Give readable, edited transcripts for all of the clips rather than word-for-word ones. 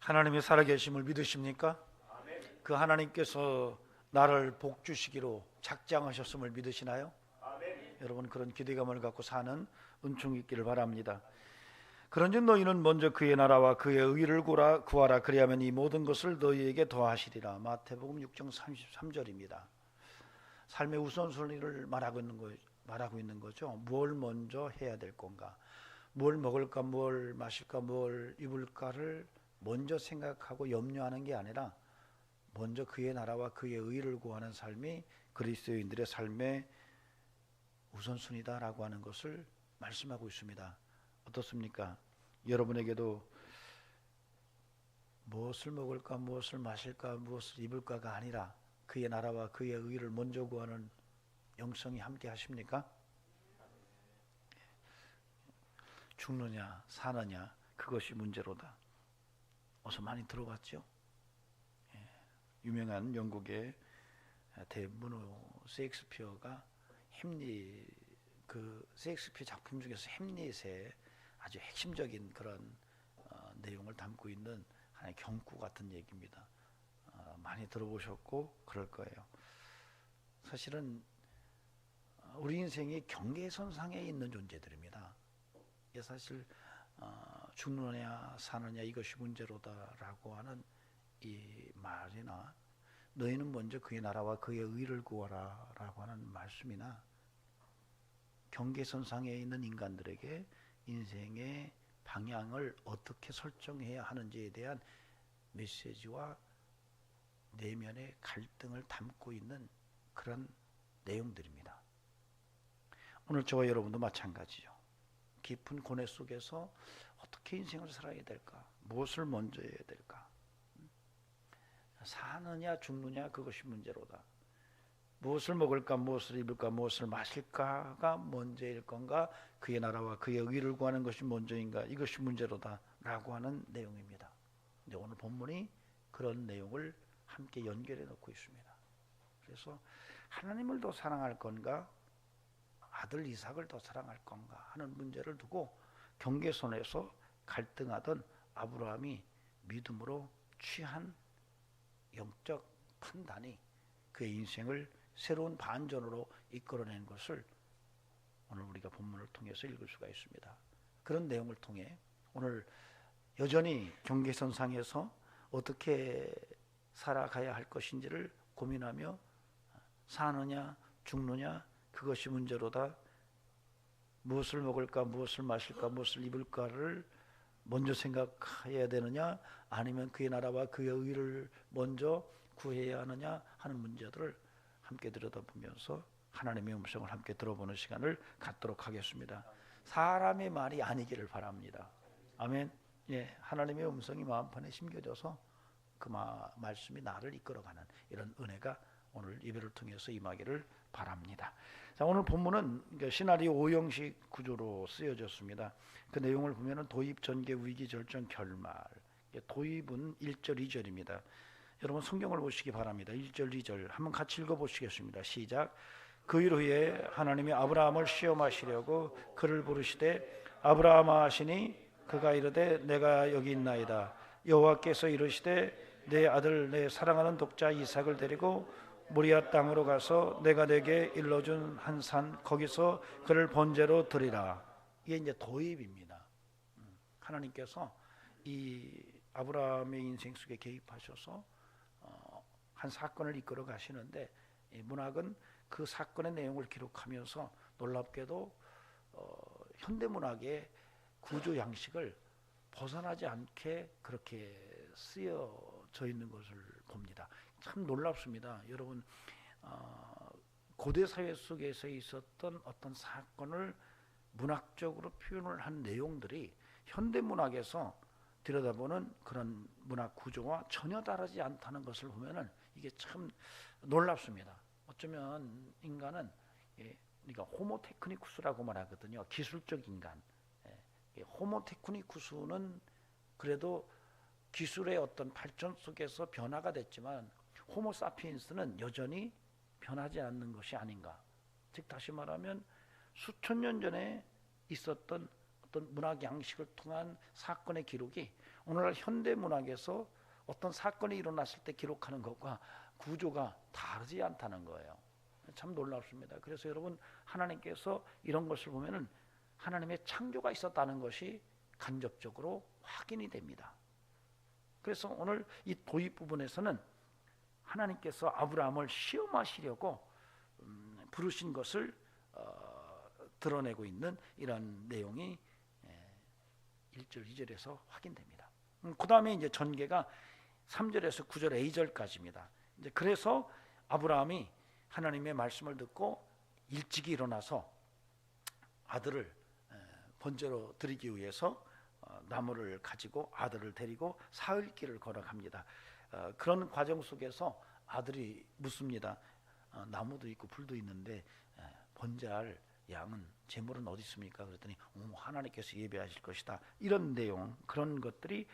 하나님의 살아계심을 믿으십니까? 그 하나님께서 나를 복 주시기로 작정하셨음을 믿으시나요? 여러분, 그런 기대감을 갖고 사는 은총이 있기를 바랍니다. 그런즉 너희는 먼저 그의 나라와 그의 의를 구하라. 그리하면 이 모든 것을 너희에게 더하시리라. 마태복음 6장 33절입니다. 삶의 우선순위를 말하고 있는 거죠. 뭘 먼저 해야 될 건가, 뭘 먹을까, 뭘 마실까, 뭘 입을까를 먼저 생각하고 염려하는 게 아니라 먼저 그의 나라와 그의 의를 구하는 삶이 그리스도인들의 삶의 우선순위다라고 하는 것을 말씀하고 있습니다. 어떻습니까? 여러분에게도 무엇을 먹을까, 무엇을 마실까, 무엇을 입을까가 아니라 그의 나라와 그의 의를 먼저 구하는 영성이 함께 하십니까? 죽느냐 사느냐 그것이 문제로다. 어서 많이 들어봤죠? 유명한 영국의 대문호 셰익스피어가 그 셰익스피어 작품 중에서 햄릿의 아주 핵심적인 그런 내용을 담고 있는 하나의 경구 같은 얘기입니다. 많이 들어보셨고 그럴 거예요. 사실은 우리 인생이 경계선상에 있는 존재들입니다. 이게 사실 죽느냐 사느냐 이것이 문제로다라고 하는 이 말이나 너희는 먼저 그의 나라와 그의 의를 구하라 라고 하는 말씀이나 경계선상에 있는 인간들에게 인생의 방향을 어떻게 설정해야 하는지에 대한 메시지와 내면의 갈등을 담고 있는 그런 내용들입니다. 오늘 저와 여러분도 마찬가지죠. 깊은 고뇌 속에서 어떻게 인생을 살아야 될까, 무엇을 먼저 해야 될까, 사느냐 죽느냐 그것이 문제로다. 무엇을 먹을까, 무엇을 입을까, 무엇을 마실까가 먼저일 건가, 그의 나라와 그의 의를 구하는 것이 먼저인가, 이것이 문제로다 라고 하는 내용입니다. 근데 오늘 본문이 그런 내용을 함께 연결해 놓고 있습니다. 그래서 하나님을 더 사랑할 건가, 아들 이삭을 더 사랑할 건가 하는 문제를 두고 경계선에서 갈등하던 아브라함이 믿음으로 취한 영적 판단이 그의 인생을 새로운 반전으로 이끌어낸 것을 오늘 우리가 본문을 통해서 읽을 수가 있습니다. 그런 내용을 통해 오늘 여전히 경계선상에서 어떻게 살아가야 할 것인지를 고민하며 사느냐 죽느냐 그것이 문제로다, 무엇을 먹을까, 무엇을 마실까, 무엇을 입을까를 먼저 생각해야 되느냐, 아니면 그의 나라와 그의 의를 먼저 구해야 하느냐 하는 문제들을 함께 들여다보면서 하나님의 음성을 함께 들어보는 시간을 갖도록 하겠습니다. 사람의 말이 아니기를 바랍니다. 아멘. 예, 하나님의 음성이 마음판에 심겨져서 그 말씀이 나를 이끌어가는 이런 은혜가 오늘 예배를 통해서 임하기를 바랍니다. 자, 오늘 본문은 시나리오 5형식 구조로 쓰여졌습니다. 그 내용을 보면은 도입, 전개, 위기, 절정, 결말. 도입은 1절, 2절입니다. 여러분 성경을 보시기 바랍니다. 1절, 2절 한번 같이 읽어보시겠습니다. 시작. 그 일 후에 하나님이 아브라함을 시험하시려고 그를 부르시되 아브라함아 하시니 그가 이르되 내가 여기 있나이다. 여호와께서 이르시되 내 아들 내 사랑하는 독자 이삭을 데리고 모리아 땅으로 가서 내가 내게 일러준 한 산 거기서 그를 번제로 드리라. 이게 이제 도입입니다. 하나님께서 이 아브라함의 인생 속에 개입하셔서 한 사건을 이끌어 가시는데 이 문학은 그 사건의 내용을 기록하면서 놀랍게도 현대 문학의 구조 양식을 벗어나지 않게 그렇게 쓰여져 있는 것을 봅니다. 참 놀랍습니다. 여러분 고대 사회 속에서 있었던 어떤 사건을 문학적으로 표현을 한 내용들이 현대 문학에서 들여다보는 그런 문학 구조와 전혀 다르지 않다는 것을 보면은 이게 참 놀랍습니다. 어쩌면 인간은 그러니까 호모 테크니쿠스라고 말하거든요. 기술적 인간. 호모 테크니쿠스는 그래도 기술의 어떤 발전 속에서 변화가 됐지만 호모 사피엔스는 여전히 변하지 않는 것이 아닌가. 즉 다시 말하면 수천 년 전에 있었던 어떤 문학 양식을 통한 사건의 기록이 오늘날 현대 문학에서 어떤 사건이 일어났을 때 기록하는 것과 구조가 다르지 않다는 거예요. 참 놀랍습니다. 그래서 여러분, 하나님께서 이런 것을 보면은 하나님의 창조가 있었다는 것이 간접적으로 확인이 됩니다. 그래서 오늘 이 도입 부분에서는 하나님께서 아브라함을 시험하시려고 부르신 것을 드러내고 있는 이런 내용이 1절, 2절에서 확인됩니다. 그 다음에 이제 전개가 3절에서 9절 A절까지입니다. 이제 그래서 아브라함이 하나님의 말씀을 듣고 일찍이 일어나서 아들을 번제로 드리기 위해서 나무를 가지고 아들을 데리고 사흘길을 걸어갑니다. 그런 과정 속에서 아들이 묻습니다. 나무도 있고 불도 있는데 번제할 양은 제물은 어디 있습니까? 그랬더니 하나님께서 예배하실 것이다. 이런 내용, 그런 것들이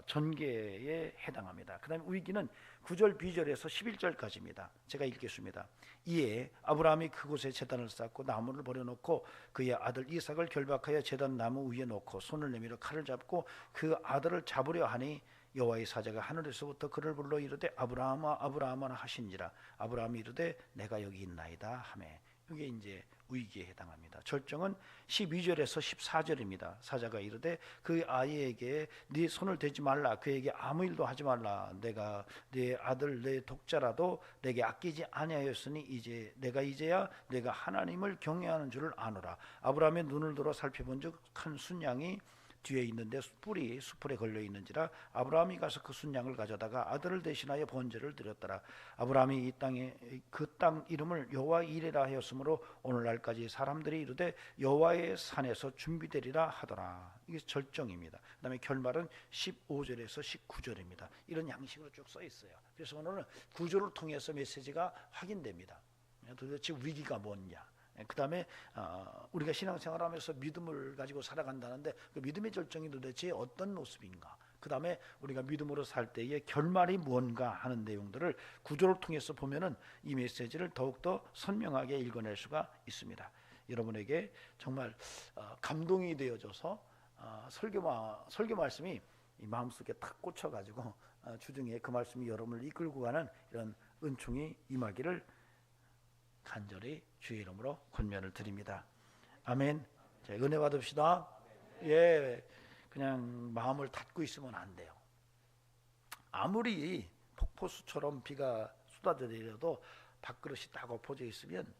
전개에 해당합니다. 그 다음에 위기는 9절 B절에서 11절까지입니다. 제가 읽겠습니다. 이에 아브라함이 그곳에 제단을 쌓고 나무를 버려놓고 그의 아들 이삭을 결박하여 제단 나무 위에 놓고 손을 내밀어 칼을 잡고 그 아들을 잡으려 하니 여호와의 사자가 하늘에서부터 그를 불러 이르되 아브라함아 아브라함아 하신지라. 아브라함이 이르되 내가 여기 있나이다 하매. 이게 이제 위기에 해당합니다. 절정은 12절에서 14절입니다. 사자가 이르되 그 아이에게 네 손을 대지 말라. 그에게 아무 일도 하지 말라. 내가 네 아들 내 독자라도 내게 아끼지 아니하였으니 이제야 내가 하나님을 경외하는 줄을 아노라. 아브라함의 눈을 들어 살펴본즉 큰 순양이 뒤에 있는데 뿔이 수풀에 걸려 있는지라. 아브라함이 가서 그 순양을 가져다가 아들을 대신하여 번제를 드렸더라. 아브라함이 이 땅에 그 땅 이름을 여호와 이레라 하였으므로 오늘날까지 사람들이 이르되 여호와의 산에서 준비되리라 하더라. 이게 절정입니다. 그다음에 결말은 15절에서 19절입니다. 이런 양식으로 쭉 써 있어요. 그래서 오늘은 구조를 통해서 메시지가 확인됩니다. 도대체 위기가 뭐냐? 그 다음에 우리가 신앙생활하면서 믿음을 가지고 살아간다는데 그 믿음의 절정이 도대체 어떤 모습인가? 그 다음에 우리가 믿음으로 살 때의 결말이 무언가 하는 내용들을 구조를 통해서 보면은 이 메시지를 더욱더 선명하게 읽어낼 수가 있습니다. 여러분에게 정말 감동이 되어져서 설교 말씀이 이 마음속에 탁 꽂혀가지고 주중에 그 말씀이 여러분을 이끌고 가는 이런 은총이 임하기를 간절히 주의 이름으로 권면을 드립니다. 아멘. 자, 은혜 받읍시다. 예, 그냥 마음을 닫고 있으면 안 돼요. 아무리 폭포수처럼 비가 쏟아져 내려도 밥그릇이 딱 엎어져 있으면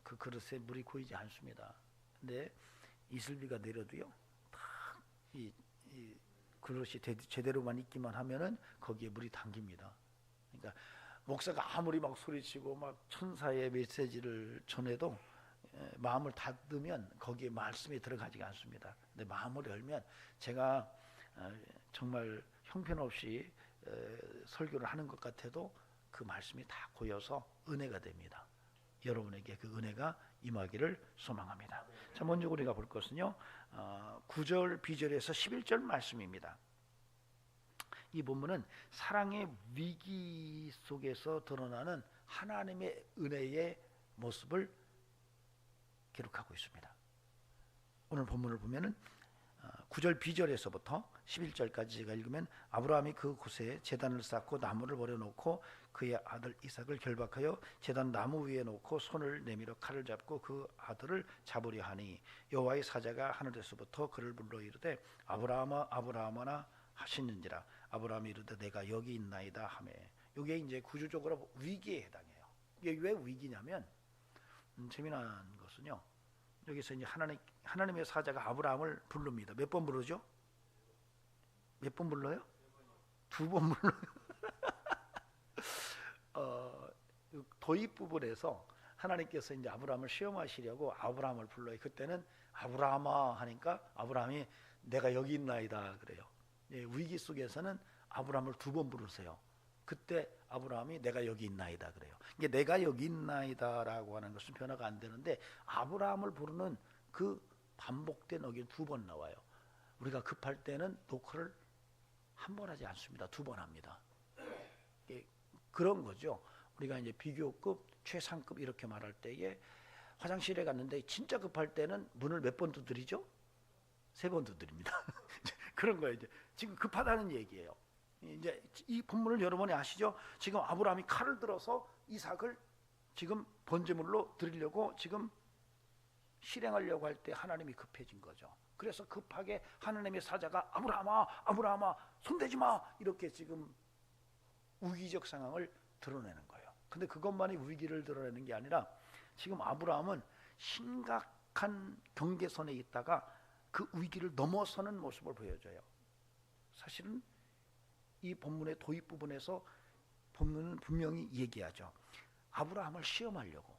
그 그릇에 물이 고이지 않습니다. 근데 이슬비가 내려도요, 이 그릇이 제대로만 있기만 하면은 거기에 물이 담깁니다. 그러니까 목사가 아무리 막 소리치고 막 천사의 메시지를 전해도 마음을 닫으면 거기에 말씀이 들어가지가 않습니다. 근데 마음을 열면 제가 정말 형편없이 설교를 하는 것 같아도 그 말씀이 다 고여서 은혜가 됩니다. 여러분에게 그 은혜가 임하기를 소망합니다. 자, 먼저 우리가 볼 것은요, 9절 B절에서 11절 말씀입니다. 이 본문은 사랑의 위기 속에서 드러나는 하나님의 은혜의 모습을 기록하고 있습니다. 오늘 본문을 보면은 9절 B절에서부터 11절까지 제가 읽으면 아브라함이 그 곳에 제단을 쌓고 나무를 버려놓고 그의 아들 이삭을 결박하여 제단 나무 위에 놓고 손을 내밀어 칼을 잡고 그 아들을 잡으려 하니 여호와의 사자가 하늘에서부터 그를 불러 이르되 아브라함아 아브라함아 하시는지라. 아브라함이 이르되 내가 여기 있나이다 하매. 이게 이제 구조적으로 위기에 해당해요. 이게 왜 위기냐면 재미난 것은요, 여기서 이제 하나님의 사자가 아브라함을 부릅니다. 몇 번 부르죠? 몇 번 불러요? 2번 불러요. 도입 부분에서 하나님께서 이제 아브라함을 시험하시려고 아브라함을 불러요. 그때는 아브라함아 하니까 아브라함이 내가 여기 있나이다 그래요. 예, 위기 속에서는 아브라함을 2번 부르세요. 그때 아브라함이 내가 여기 있나이다 그래요. 이게 내가 여기 있나이다라고 하는 것은 변화가 안 되는데 아브라함을 부르는 그 반복된 어긴 2번 나와요. 우리가 급할 때는 노크를 한 번 하지 않습니다. 2번 합니다. 그런 거죠. 우리가 이제 비교급, 최상급 이렇게 말할 때에 화장실에 갔는데 진짜 급할 때는 문을 몇 번 두드리죠? 3번 두드립니다. 그런 거예요. 이제 지금 급하다는 얘기예요. 이제 이 본문을 여러분이 아시죠? 지금 아브라함이 칼을 들어서 이삭을 지금 번제물로 드리려고 지금 실행하려고 할 때 하나님이 급해진 거죠. 그래서 급하게 하나님의 사자가 아브라함아, 아브라함아, 손대지 마, 이렇게 지금 위기적 상황을 드러내는 거예요. 근데 그것만이 위기를 드러내는 게 아니라 지금 아브라함은 심각한 경계선에 있다가 그 위기를 넘어서는 모습을 보여줘요. 사실은 이 본문의 도입 부분에서 본문은 분명히 얘기하죠. 아브라함을 시험하려고.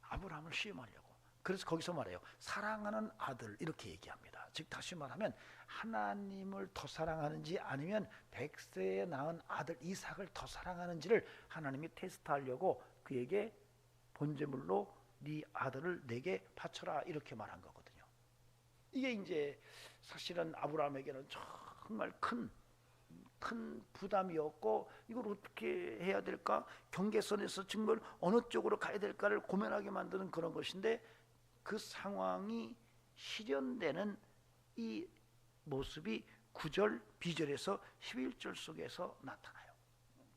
아브라함을 시험하려고. 그래서 거기서 말해요. 사랑하는 아들, 이렇게 얘기합니다. 즉 다시 말하면 하나님을 더 사랑하는지 아니면 100세에 낳은 아들 이삭을 더 사랑하는지를 하나님이 테스트하려고 그에게 번제물로 네 아들을 내게 바쳐라, 이렇게 말한 거거든요. 이게 이제 사실은 아브라함에게는 정말 큰 부담이었고, 이걸 어떻게 해야 될까, 경계선에서 정말 어느 쪽으로 가야 될까를 고민하게 만드는 그런 것인데, 그 상황이 실현되는 이 모습이 9절, 비절에서 11절 속에서 나타나요.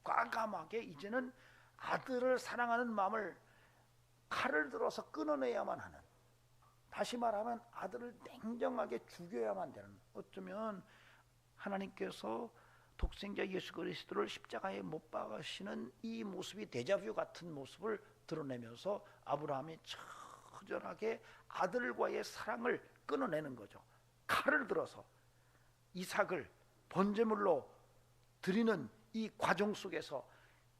과감하게 이제는 아들을 사랑하는 마음을 칼을 들어서 끊어내야만 하는, 다시 말하면 아들을 냉정하게 죽여야만 되는, 어쩌면 하나님께서 독생자 예수 그리스도를 십자가에 못 박으시는 이 모습이 데자뷰 같은 모습을 드러내면서 아브라함이 처절하게 아들과의 사랑을 끊어내는 거죠. 칼을 들어서 이삭을 번제물로 드리는 이 과정 속에서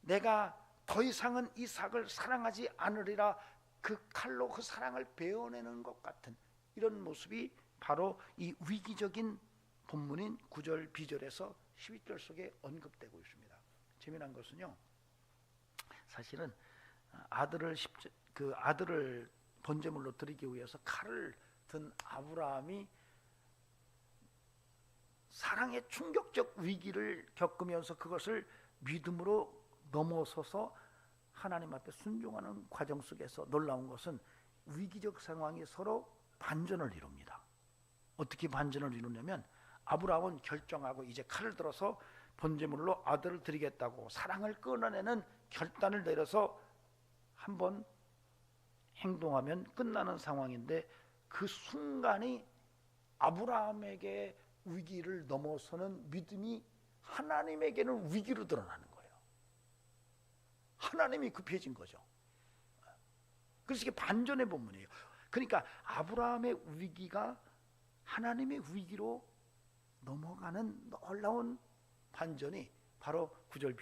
내가 더 이상은 이삭을 사랑하지 않으리라, 그 칼로 그 사랑을 베어내는 것 같은 이런 모습이 바로 이 위기적인 본문인 9절, 비절에서 12절 속에 언급되고 있습니다. 재미난 것은요, 사실은 아들을 번제물로 드리기 위해서 칼을 든 아브라함이 사랑의 충격적 위기를 겪으면서 그것을 믿음으로 넘어서서 하나님 앞에 순종하는 과정 속에서 놀라운 것은 위기적 상황이 서로 반전을 이룹니다. 어떻게 반전을 이루냐면, 아브라함은 결정하고 이제 칼을 들어서 번제물로 아들을 드리겠다고 사랑을 끊어내는 결단을 내려서 한번 행동하면 끝나는 상황인데, 그 순간이 아브라함에게 위기를 넘어서는 믿음이 하나님에게는 위기로 드러나는 거예요. 하나님이 급해진 거죠. 그래서 이게 반전의 본문이에요. 그러니까 아브라함의 위기가 하나님의 위기로 넘어가는 놀라운 반전이 바로 9절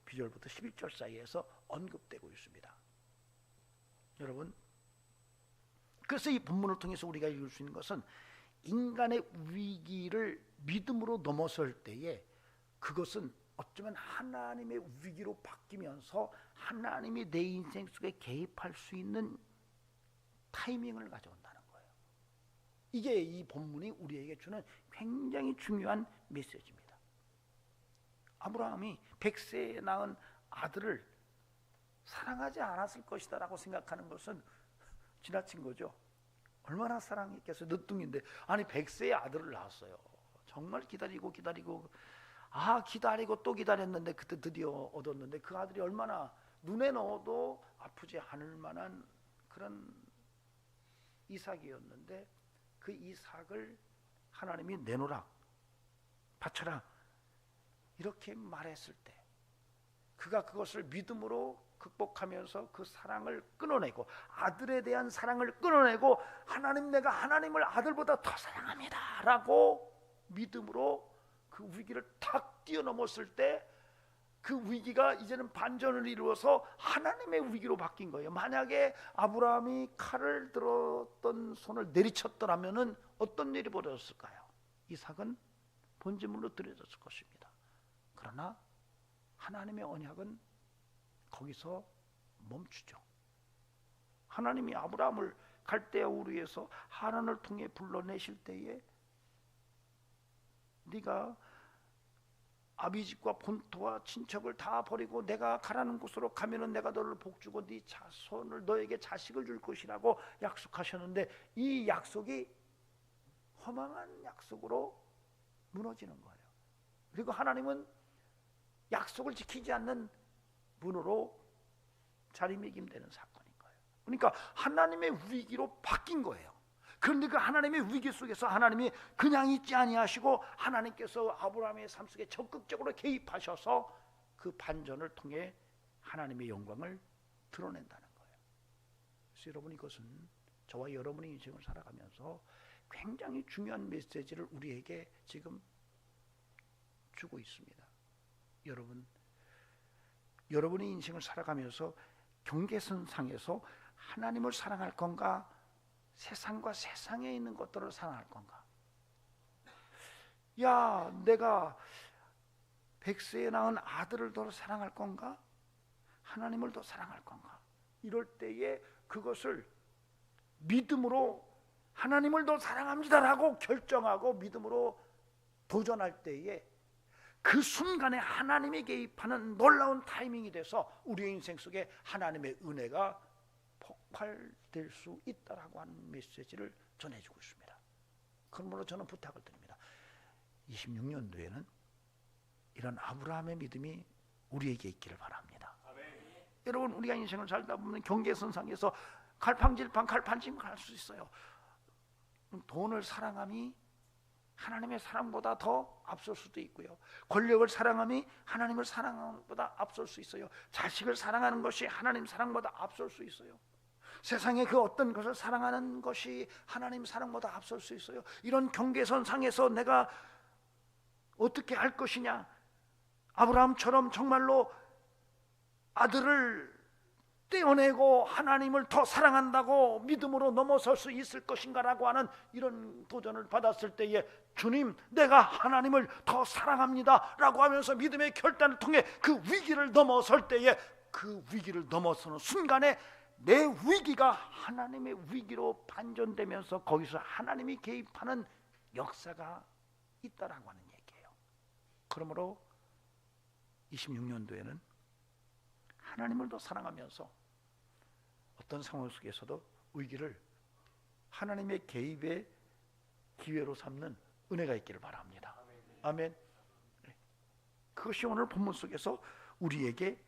비절부터 11절 사이에서 언급되고 있습니다. 여러분, 그래서 이 본문을 통해서 우리가 읽을 수 있는 것은 인간의 위기를 믿음으로 넘어설 때에 그것은 어쩌면 하나님의 위기로 바뀌면서 하나님이 내 인생 속에 개입할 수 있는 타이밍을 가져온다는 거예요. 이게 이 본문이 우리에게 주는 굉장히 중요한 메시지입니다. 아브라함이 100세에 낳은 아들을 사랑하지 않았을 것이다 라고 생각하는 것은 지나친 거죠. 얼마나 사랑했겠어요. 늦둥인데, 아니 100세의 아들을 낳았어요. 정말 기다리고 기다리고 기다리고 또 기다렸는데 그때 드디어 얻었는데, 그 아들이 얼마나 눈에 넣어도 아프지 않을 만한 그런 이삭이었는데, 그 이삭을 하나님이 내놓으라, 바쳐라, 이렇게 말했을 때 그가 그것을 믿음으로 극복하면서 그 사랑을 끊어내고, 아들에 대한 사랑을 끊어내고, 하나님, 내가 하나님을 아들보다 더 사랑합니다 라고 믿음으로 그 위기를 탁 뛰어넘었을 때, 그 위기가 이제는 반전을 이루어서 하나님의 위기로 바뀐 거예요. 만약에 아브라함이 칼을 들었던 손을 내리쳤더라면 어떤 일이 벌어졌을까요? 이삭은 번제물로 드려졌을 것입니다. 그러나 하나님의 언약은 거기서 멈추죠. 하나님이 아브라함을 갈대아 우르에서 하란을 통해 불러내실 때에, 네가 아비집과 본토와 친척을 다 버리고 내가 가라는 곳으로 가면은 내가 너를 복주고 네 자손을, 너에게 자식을 줄 것이라고 약속하셨는데, 이 약속이 허망한 약속으로 무너지는 거예요. 그리고 하나님은 약속을 지키지 않는 분으로 자리매김되는 사건인 거예요. 그러니까 하나님의 위기로 바뀐 거예요. 그런데 그 하나님의 위기 속에서 하나님이 그냥 있지 아니하시고 하나님께서 아브라함의 삶 속에 적극적으로 개입하셔서 그 반전을 통해 하나님의 영광을 드러낸다는 거예요. 그래서 여러분, 이것은 저와 여러분의 인생을 살아가면서 굉장히 중요한 메시지를 우리에게 지금 주고 있습니다. 여러분의 인생을 살아가면서 경계선상에서 하나님을 사랑할 건가, 세상과 세상에 있는 것들을 사랑할 건가? 야, 내가 100세에 낳은 아들을 더 사랑할 건가? 하나님을 더 사랑할 건가? 이럴 때에 그것을 믿음으로 하나님을 더 사랑합니다라고 결정하고 믿음으로 도전할 때에 그 순간에 하나님이 개입하는 놀라운 타이밍이 돼서 우리의 인생 속에 하나님의 은혜가 폭발될 수 있다라고 하는 메시지를 전해주고 있습니다. 그러므로 저는 부탁을 드립니다. 26년도에는 이런 아브라함의 믿음이 우리에게 있기를 바랍니다. 아멘. 여러분, 우리가 인생을 살다 보면 경계선상에서 갈팡질팡 갈 수 있어요. 돈을 사랑함이 하나님의 사랑보다 더 앞설 수도 있고요. 권력을 사랑함이 하나님을 사랑보다 앞설 수 있어요. 자식을 사랑하는 것이 하나님 사랑보다 앞설 수 있어요. 세상의 그 어떤 것을 사랑하는 것이 하나님 사랑보다 앞설 수 있어요. 이런 경계선상에서 내가 어떻게 할 것이냐, 아브라함처럼 정말로 아들을 떼어내고 하나님을 더 사랑한다고 믿음으로 넘어설 수 있을 것인가라고 하는 이런 도전을 받았을 때에 주님, 내가 하나님을 더 사랑합니다 라고 하면서 믿음의 결단을 통해 그 위기를 넘어설 때에 그 위기를 넘어서는 순간에 내 위기가 하나님의 위기로 반전되면서 거기서 하나님이 개입하는 역사가 있다라고 하는 얘기예요. 그러므로 26년도에는 하나님을 더 사랑하면서 어떤 상황 속에서도 위기를 하나님의 개입의 기회로 삼는 은혜가 있기를 바랍니다. 아멘. 그것이 오늘 본문 속에서 우리에게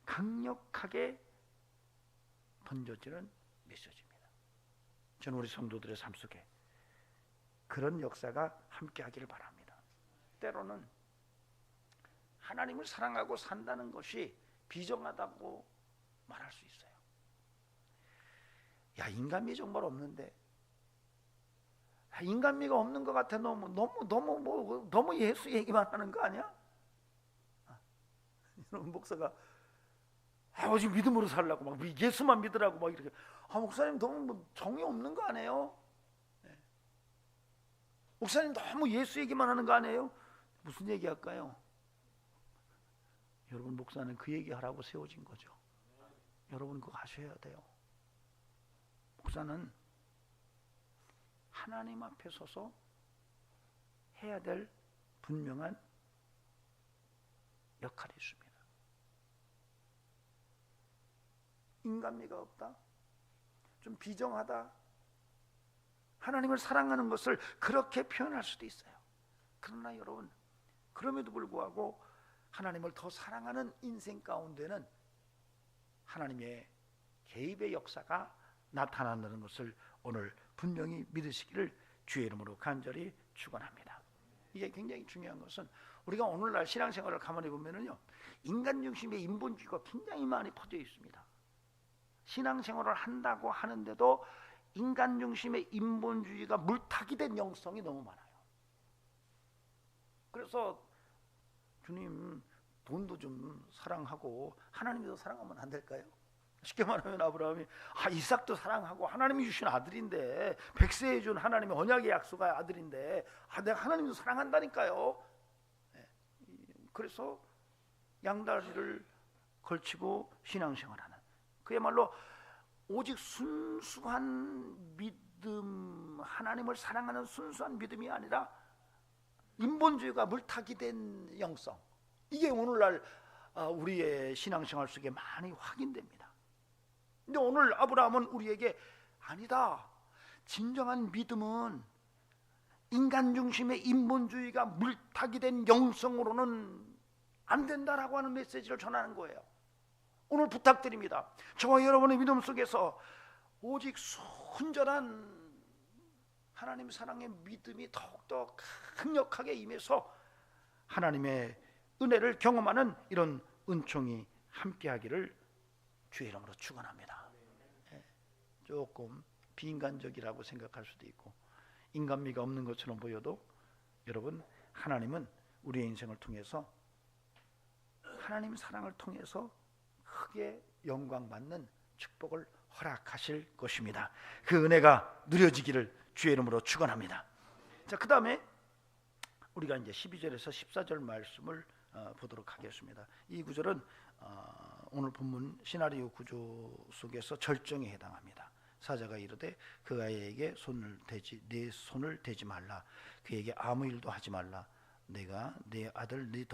강력하게 던져지는 메시지입니다. 저는 우리 성도들의 삶 속에 그런 역사가 함께 하기를 바랍니다. 때로는 하나님을 사랑하고 산다는 것이 비정하다고 말할 수 있어요. 야, 인간미 정말 없는데, 인간미가 없는 것 같아. 너무 예수 얘기만 하는 거 아니야? 여러분, 목사가 지금 믿음으로 살라고 막 예수만 믿으라고 막 이렇게, 목사님 너무 정이 없는 거 아니에요? 네. 목사님 너무 예수 얘기만 하는 거 아니에요? 무슨 얘기 할까요? 여러분, 목사는 그 얘기 하라고 세워진 거죠. 여러분 그거 아셔야 돼요. 목사는 하나님 앞에 서서 해야 될 분명한 역할이 있습니다. 인간미가 없다, 좀 비정하다, 하나님을 사랑하는 것을 그렇게 표현할 수도 있어요. 그러나 여러분, 그럼에도 불구하고 하나님을 더 사랑하는 인생 가운데는 하나님의 개입의 역사가 나타난다는 것을 오늘 분명히 믿으시기를 주의 이름으로 간절히 축원합니다. 이게 굉장히 중요한 것은 우리가 오늘날 신앙생활을 가만히 보면은요, 인간 중심의 인본주의가 굉장히 많이 퍼져 있습니다. 신앙생활을 한다고 하는데도 인간 중심의 인본주의가 물타기 된 영성이 너무 많아요. 그래서 주님, 돈도 좀 사랑하고 하나님도 사랑하면 안 될까요? 쉽게 말하면 아브라함이 이삭도 사랑하고 하나님이 주신 아들인데, 100세에 준 하나님의 언약의 약속의 아들인데 내가 하나님도 사랑한다니까요. 그래서 양다리를 걸치고 신앙생활하는, 그야말로 오직 순수한 믿음, 하나님을 사랑하는 순수한 믿음이 아니라 인본주의가 물타기 된 영성, 이게 오늘날 우리의 신앙생활 속에 많이 확인됩니다. 근데 오늘 아브라함은 우리에게 아니다, 진정한 믿음은 인간 중심의 인본주의가 물타기 된 영성으로는 안 된다라고 하는 메시지를 전하는 거예요. 오늘 부탁드립니다. 저와 여러분의 믿음 속에서 오직 순전한 하나님 사랑의 믿음이 더욱더 강력하게 임해서 하나님의 은혜를 경험하는 이런 은총이 함께하기를 주의 이름으로 축원합니다. 조금 비인간적이라고 생각할 수도 있고 인간미가 없는 것처럼 보여도 여러분, 하나님은 우리의 인생을 통해서 하나님 사랑을 통해서 크게 영광받는 축복을 허락하실 것입니다. 그 은혜가 누려지기를 주의 이름으로 축원합니다. 자, 그 다음에 우리가 이제 12절에서 14절 말씀을 보도록 하겠습니다. 이 구절은 오늘 본문 시나리오 구조 속에서 절정에 해당합니다. 사자가 이르되 그 아이에게 내 손을 대지 말라. 그에게 아무 일도 하지 말라. 내가 네 아들 네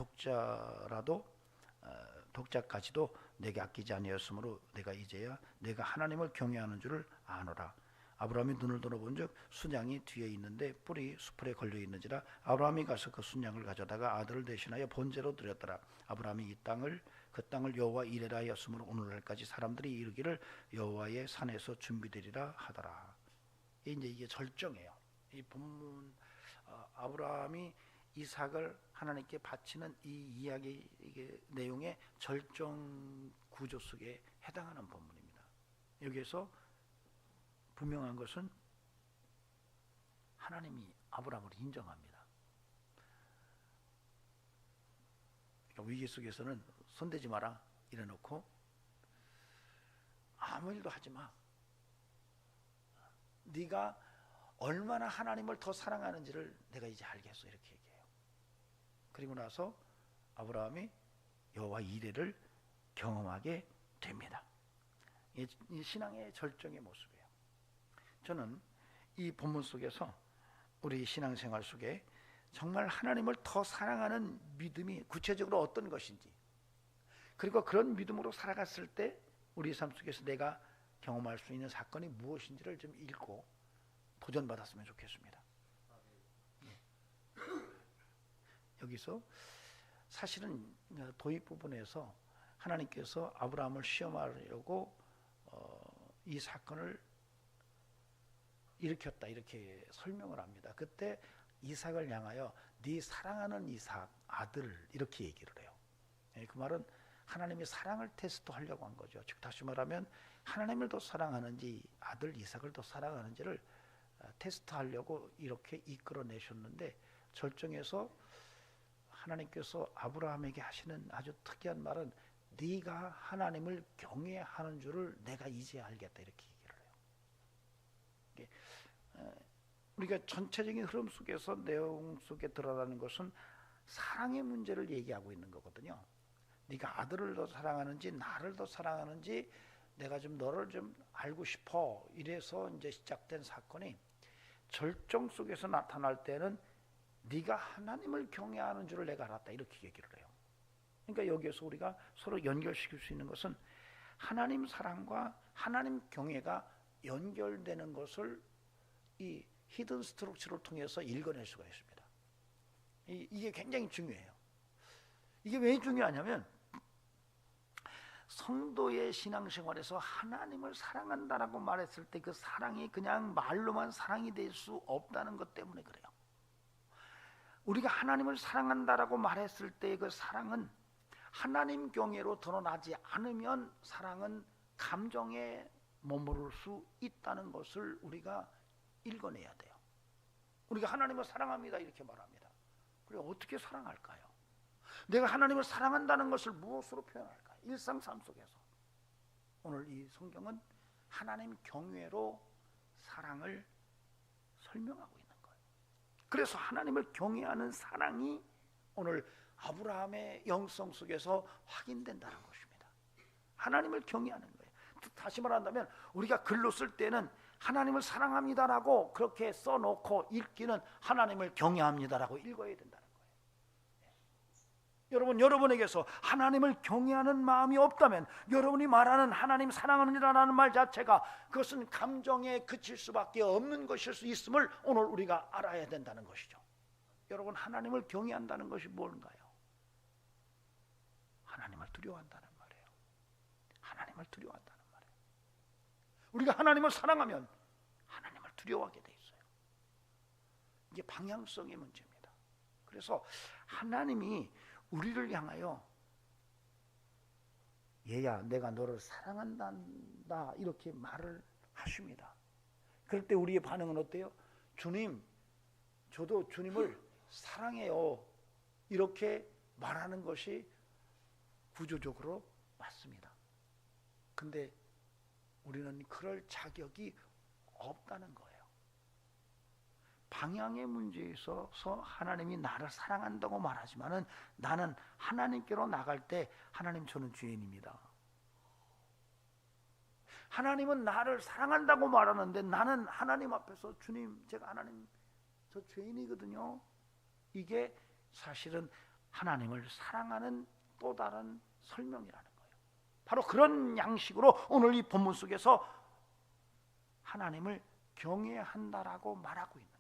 독자까지도 내게 아끼지 아니하였으므로 내가 이제야 내가 하나님을 경외하는 줄을 아노라. 아브라함이 눈을 들어본즉 순양이 뒤에 있는데 뿔이 수풀에 걸려 있는지라. 아브라함이 가서 그 순양을 가져다가 아들을 대신하여 번제로 드렸더라. 아브라함이 그 땅을 여호와 이레라 하였으므로 오늘날까지 사람들이 이르기를 여호와의 산에서 준비되리라 하더라. 이게 절정이에요. 이 본문 아브라함이 이삭을 하나님께 바치는 이 이야기, 이게 내용의 절정 구조 속에 해당하는 본문입니다. 여기에서 분명한 것은 하나님이 아브라함을 인정합니다. 그러니까 위기 속에서는 손대지 마라 이래놓고 아무 일도 하지 마. 네가 얼마나 하나님을 더 사랑하는지를 내가 이제 알겠어, 이렇게 얘기해요. 그리고 나서 아브라함이 여호와 이레를 경험하게 됩니다. 이 신앙의 절정의 모습이에요. 저는 이 본문 속에서 우리 신앙생활 속에 정말 하나님을 더 사랑하는 믿음이 구체적으로 어떤 것인지, 그리고 그런 믿음으로 살아갔을 때 우리 삶 속에서 내가 경험할 수 있는 사건이 무엇인지를 좀 읽고 도전받았으면 좋겠습니다. 여기서 사실은 도입 부분에서 하나님께서 아브라함을 시험하려고 이 사건을 일으켰다, 이렇게 설명을 합니다. 그때 이삭을 향하여 네 사랑하는 이삭 아들, 이렇게 얘기를 해요. 그 말은 하나님이 사랑을 테스트하려고 한 거죠. 즉 다시 말하면 하나님을 더 사랑하는지 아들 이삭을 더 사랑하는지를 테스트하려고 이렇게 이끌어내셨는데, 절정에서 하나님께서 아브라함에게 하시는 아주 특이한 말은 네가 하나님을 경외하는 줄을 내가 이제 알겠다, 이렇게 얘기를 해요. 우리가 전체적인 흐름 속에서 내용 속에 드러나는 것은 사랑의 문제를 얘기하고 있는 거거든요. 네가 아들을 더 사랑하는지 나를 더 사랑하는지 내가 좀 너를 좀 알고 싶어, 이래서 이제 시작된 사건이 절정 속에서 나타날 때는 네가 하나님을 경외하는 줄을 내가 알았다, 이렇게 얘기를 해요. 그러니까 여기에서 우리가 서로 연결시킬 수 있는 것은 하나님 사랑과 하나님 경외가 연결되는 것을 이 히든 스트럭처를 통해서 읽어낼 수가 있습니다. 이게 굉장히 중요해요. 이게 왜 중요하냐면 성도의 신앙생활에서 하나님을 사랑한다라고 말했을 때 그 사랑이 그냥 말로만 사랑이 될 수 없다는 것 때문에 그래요. 우리가 하나님을 사랑한다라고 말했을 때 그 사랑은 하나님 경외로 드러나지 않으면 사랑은 감정에 머무를 수 있다는 것을 우리가 읽어내야 돼요. 우리가 하나님을 사랑합니다 이렇게 말합니다. 그리고 어떻게 사랑할까요? 내가 하나님을 사랑한다는 것을 무엇으로 표현할까요? 일상 삶 속에서. 오늘 이 성경은 하나님 경외로 사랑을 설명하고 있는 거예요. 그래서 하나님을 경외하는 사랑이 오늘 아브라함의 영성 속에서 확인된다는 것입니다. 하나님을 경외하는 거예요. 다시 말한다면 우리가 글로 쓸 때는 하나님을 사랑합니다라고 그렇게 써놓고 읽기는 하나님을 경외합니다라고 읽어야 된다는 거예요. 여러분에게서 하나님을 경외하는 마음이 없다면, 여러분이 말하는 하나님 사랑하느니라는 말 자체가 그것은 감정에 그칠 수밖에 없는 것일 수 있음을 오늘 우리가 알아야 된다는 것이죠. 여러분, 하나님을 경외한다는 것이 뭔가요? 하나님을 두려워한다는 말이에요. 하나님을 두려워한다는 말이에요. 우리가 하나님을 사랑하면 하나님을 두려워하게 돼 있어요. 이게 방향성의 문제입니다. 그래서 하나님이 우리를 향하여 얘야 내가 너를 사랑한다 이렇게 말을 하십니다. 그럴 때 우리의 반응은 어때요? 주님, 저도 주님을 사랑해요, 이렇게 말하는 것이 구조적으로 맞습니다. 근데 우리는 그럴 자격이 없다는 거예요. 방향의 문제에 있어서 하나님이 나를 사랑한다고 말하지만은 나는 하나님께로 나갈 때 하나님, 저는 죄인입니다. 하나님은 나를 사랑한다고 말하는데 나는 하나님 앞에서 주님, 제가 하나님, 저 죄인이거든요. 이게 사실은 하나님을 사랑하는 또 다른 설명이라는 거예요. 바로 그런 양식으로 오늘 이 본문 속에서 하나님을 경외한다라고 말하고 있는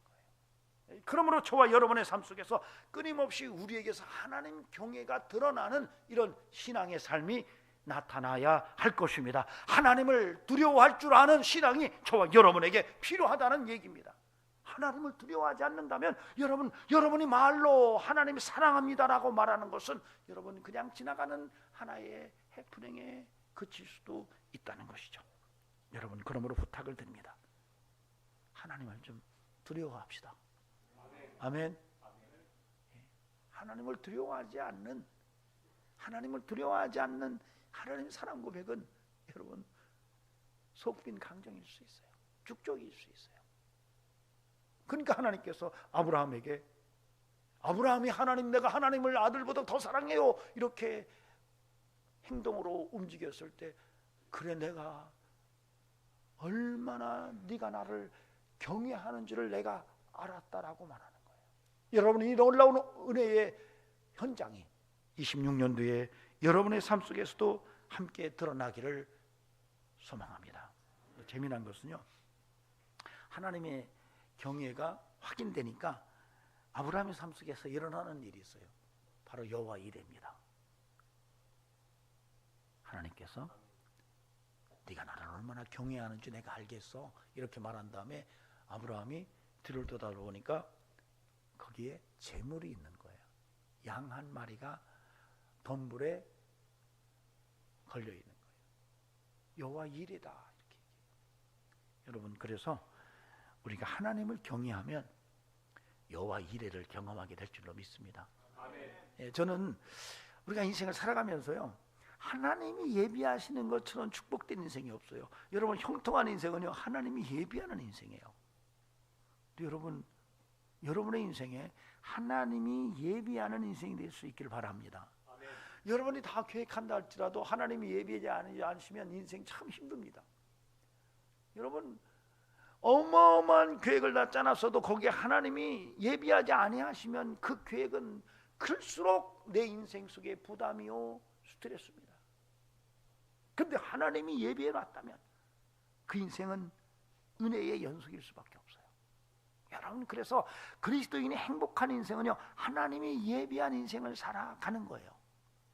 거예요. 그러므로 저와 여러분의 삶 속에서 끊임없이 우리에게서 하나님 경외가 드러나는 이런 신앙의 삶이 나타나야 할 것입니다. 하나님을 두려워할 줄 아는 신앙이 저와 여러분에게 필요하다는 얘기입니다. 하나님을 두려워하지 않는다면 여러분이 말로 하나님 사랑합니다라고 말하는 것은 여러분 그냥 지나가는 하나의 해프닝에 그칠 수도 있다는 것이죠. 여러분, 그러므로 부탁을 드립니다. 하나님을 좀 두려워합시다. 아멘. 하나님을 두려워하지 않는 하나님 사랑 고백은 여러분 속빈 강정일 수 있어요. 죽적일 수 있어요. 그러니까 하나님께서 아브라함이 하나님, 내가 하나님을 아들보다 더 사랑해요, 이렇게 행동으로 움직였을 때, 그래 내가 얼마나 네가 나를 경외하는지를 내가 알았다라고 말하는 거예요. 여러분이 이 놀라운 은혜의 현장이 26년도에 여러분의 삶 속에서도 함께 드러나기를 소망합니다. 재미난 것은요, 하나님의 경외가 확인되니까 아브라함의 삶 속에서 일어나는 일이 있어요. 바로 여호와 이레입니다. 하나님께서 네가 나를 얼마나 경외하는지 내가 알겠어, 이렇게 말한 다음에 아브라함이 뒤를 돌아보니까 거기에 재물이 있는 거예요. 양 한 마리가 덤불에 걸려 있는 거예요. 여호와 이레다, 이렇게. 여러분, 그래서 우리가 하나님을 경외하면 여호와 이레를 경험하게 될 줄로 믿습니다. 아멘. 저는 우리가 인생을 살아가면서요, 하나님이 예비하시는 것처럼 축복된 인생이 없어요. 여러분, 형통한 인생은요, 하나님이 예비하는 인생이에요. 여러분의 인생에 하나님이 예비하는 인생이 될 수 있기를 바랍니다. 아멘. 여러분이 다 계획한다 할지라도 하나님이 예비하지 않으시면 인생 참 힘듭니다. 여러분, 어마어마한 계획을 다 짜놨어도 거기에 하나님이 예비하지 아니하시면 그 계획은 클수록 내 인생 속에 부담이요 스트레스입니다. 근데 하나님이 예비해 놨다면 그 인생은 은혜의 연속일 수밖에 없어요. 여러분, 그래서 그리스도인의 행복한 인생은요, 하나님이 예비한 인생을 살아가는 거예요.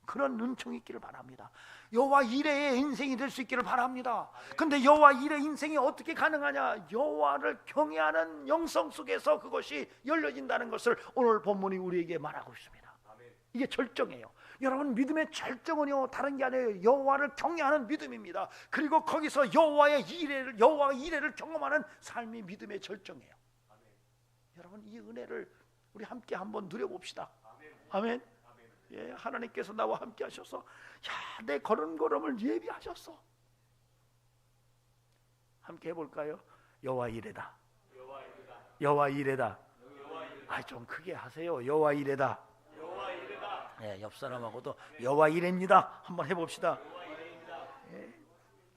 그런 은총이 있기를 바랍니다. 여호와 이레의 인생이 될 수 있기를 바랍니다. 근데 여호와 이레 인생이 어떻게 가능하냐? 여호와를 경외하는 영성 속에서 그것이 열려진다는 것을 오늘 본문이 우리에게 말하고 있습니다. 이게 절정이에요. 여러분, 믿음의 절정은요, 다른 게 아니에요. 여호와를 경외하는 믿음입니다. 그리고 거기서 여호와 이레를 경험하는 삶이 믿음의 절정이에요. 여러분, 이 은혜를 우리 함께 한번 누려봅시다. 아멘. 예, 하나님께서 나와 함께 하셔서, 야, 내 걸음걸음을 예비하셨어. 함께 해볼까요? 여호와 이레다. 여호와 이레다. 아, 좀 크게 하세요. 여호와 이레다. 예, 옆 사람하고도 여호와 이레입니다. 한번 해봅시다.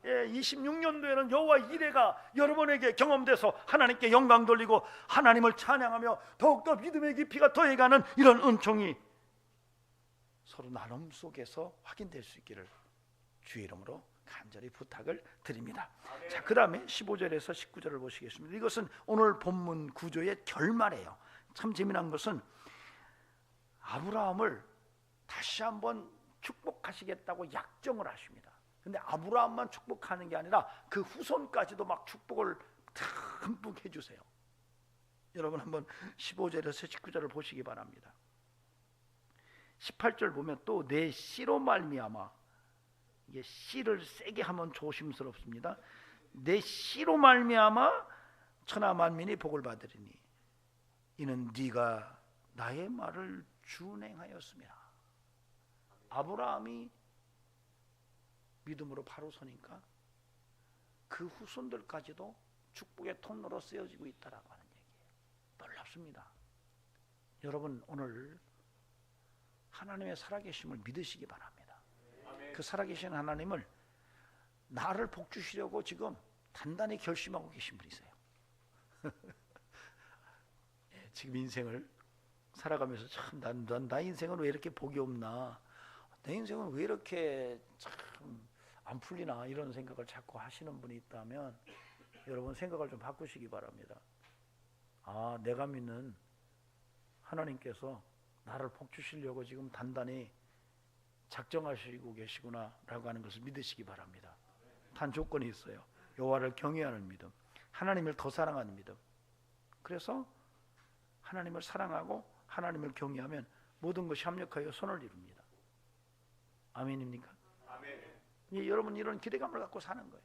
예, 26년도에는 여호와 이레가 여러분에게 경험돼서 하나님께 영광 돌리고 하나님을 찬양하며 더욱더 믿음의 깊이가 더해가는 이런 은총이 서로 나눔 속에서 확인될 수 있기를 주의 이름으로 간절히 부탁을 드립니다. 자, 그 다음에 15절에서 19절을 보시겠습니다. 이것은 오늘 본문 구조의 결말이에요. 참 재미난 것은 아브라함을 다시 한번 축복하시겠다고 약정을 하십니다. 근데 아브라함만 축복하는 게 아니라 그 후손까지도 막 축복을 듬뿍 해주세요. 여러분 한번 15절에서 19절을 보시기 바랍니다. 18절 보면 또 내 씨로 말미암아, 이게 씨를 세게 하면 조심스럽습니다. 내 씨로 말미암아 천하 만민이 복을 받으리니 이는 네가 나의 말을 준행하였습니다. 아브라함이 믿음으로 바로 서니까 그 후손들까지도 축복의 통로로 쓰여지고 있다라고 하는 얘기예요. 놀랍습니다. 여러분 오늘 하나님의 살아계심을 믿으시기 바랍니다. 그 살아계신 하나님을 나를 복주시려고 지금 단단히 결심하고 계신 분이세요. 지금 인생을 살아가면서 참 나 인생은 왜 이렇게 복이 없나, 내 인생은 왜 이렇게 참 안 풀리나, 이런 생각을 자꾸 하시는 분이 있다면 여러분 생각을 좀 바꾸시기 바랍니다. 아, 내가 믿는 하나님께서 나를 복주시려고 지금 단단히 작정하시고 계시구나 라고 하는 것을 믿으시기 바랍니다. 단 조건이 있어요. 여호와를 경외하는 믿음, 하나님을 더 사랑하는 믿음. 그래서 하나님을 사랑하고 하나님을 경외하면 모든 것이 합력하여 선을 이룹니다. 아멘입니까? 아멘. 여러분 이런 기대감을 갖고 사는 거예요.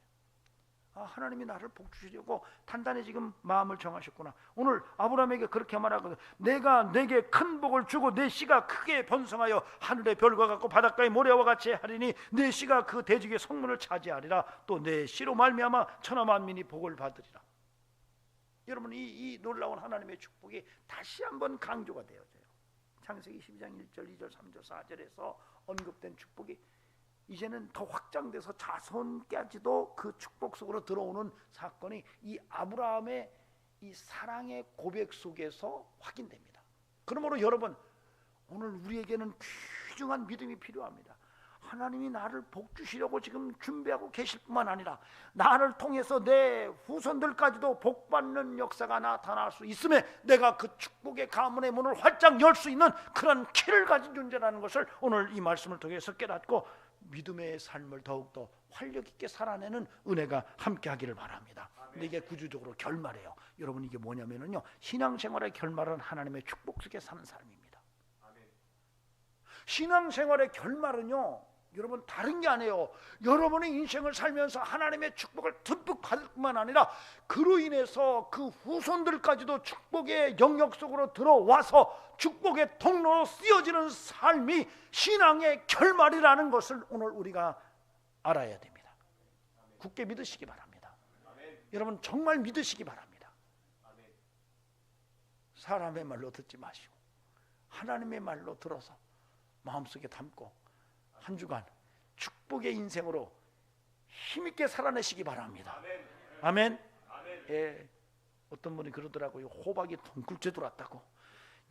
아, 하나님이 나를 복주시려고 단단히 지금 마음을 정하셨구나. 오늘 아브라함에게 그렇게 말하거든. 내가 내게 큰 복을 주고 내 씨가 크게 번성하여 하늘의 별과 같고 바닷가의 모래와 같이 하리니 내 씨가 그 대적의 성문을 차지하리라. 또 내 씨로 말미암아 천하 만민이 복을 받으리라. 여러분 이 놀라운 하나님의 축복이 다시 한번 강조가 되어져요. 창세기 12장 1절, 2절, 3절, 4절에서 언급된 축복이 이제는 더 확장돼서 자손까지도 그 축복 속으로 들어오는 사건이 이 아브라함의 이 사랑의 고백 속에서 확인됩니다. 그러므로 여러분 오늘 우리에게는 귀중한 믿음이 필요합니다. 하나님이 나를 복주시려고 지금 준비하고 계실 뿐만 아니라 나를 통해서 내 후손들까지도 복받는 역사가 나타날 수 있음에 내가 그 축복의 가문의 문을 활짝 열 수 있는 그런 키를 가진 존재라는 것을 오늘 이 말씀을 통해서 깨닫고 믿음의 삶을 더욱더 활력 있게 살아내는 은혜가 함께 하기를 바랍니다. 근데 이게 구조적으로 결말이에요. 여러분 이게 뭐냐면요, 신앙생활의 결말은 하나님의 축복 속에 사는 삶입니다. 신앙생활의 결말은요 여러분 다른 게 아니에요. 여러분의 인생을 살면서 하나님의 축복을 듬뿍 받을 뿐만 아니라 그로 인해서 그 후손들까지도 축복의 영역 속으로 들어와서 축복의 통로로 쓰여지는 삶이 신앙의 결말이라는 것을 오늘 우리가 알아야 됩니다. 굳게 믿으시기 바랍니다. 여러분 정말 믿으시기 바랍니다. 사람의 말로 듣지 마시고 하나님의 말로 들어서 마음속에 담고 한 주간 축복의 인생으로 힘있게 살아내시기 바랍니다. 아멘. 예, 어떤 분이 그러더라고요. 호박이 덩굴째 들어왔다고.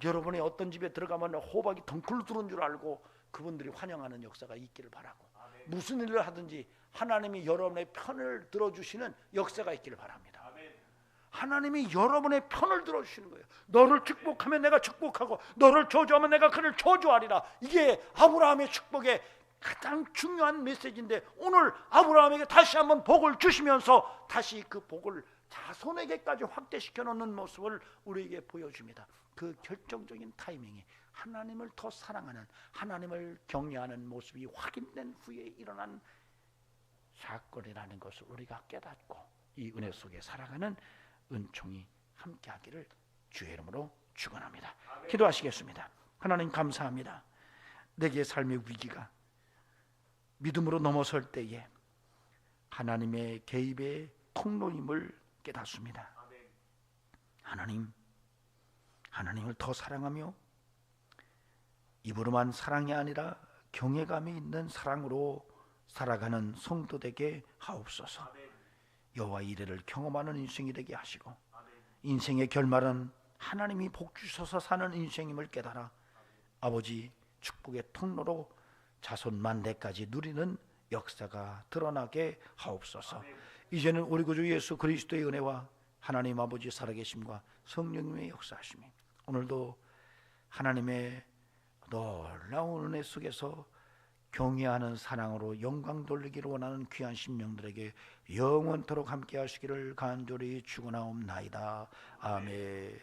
여러분이 어떤 집에 들어가면 호박이 덩굴로 들어온 줄 알고 그분들이 환영하는 역사가 있기를 바라고, 무슨 일을 하든지 하나님이 여러분의 편을 들어주시는 역사가 있기를 바랍니다. 하나님이 여러분의 편을 들어주시는 거예요. 너를 축복하면 내가 축복하고 너를 저주하면 내가 그를 저주하리라. 이게 아브라함의 축복의 가장 중요한 메시지인데 오늘 아브라함에게 다시 한번 복을 주시면서 다시 그 복을 자손에게까지 확대시켜 놓는 모습을 우리에게 보여줍니다. 그 결정적인 타이밍이 하나님을 더 사랑하는, 하나님을 경외하는 모습이 확인된 후에 일어난 사건이라는 것을 우리가 깨닫고 이 은혜 속에 살아가는 은총이 함께하기를 주의 이름으로 축원합니다. 기도하시겠습니다. 하나님 감사합니다. 내게 삶의 위기가 믿음으로 넘어설 때에 하나님의 개입의 통로임을 깨닫습니다. 하나님을 더 사랑하며 입으로만 사랑이 아니라 경외감이 있는 사랑으로 살아가는 성도 되게 하옵소서. 여호와의 이레를 경험하는 인생이 되게 하시고 인생의 결말은 하나님이 복 주셔서 사는 인생임을 깨달아 아버지 축복의 통로로 자손 만대까지 누리는 역사가 드러나게 하옵소서. 이제는 우리 구주 예수 그리스도의 은혜와 하나님 아버지 살아계심과 성령님의 역사하심이 오늘도 하나님의 놀라운 은혜 속에서 경외하는 사랑으로 영광 돌리기를 원하는 귀한 심령들에게 영원토록 함께 하시기를 간절히 축원하옵나이다. 아멘.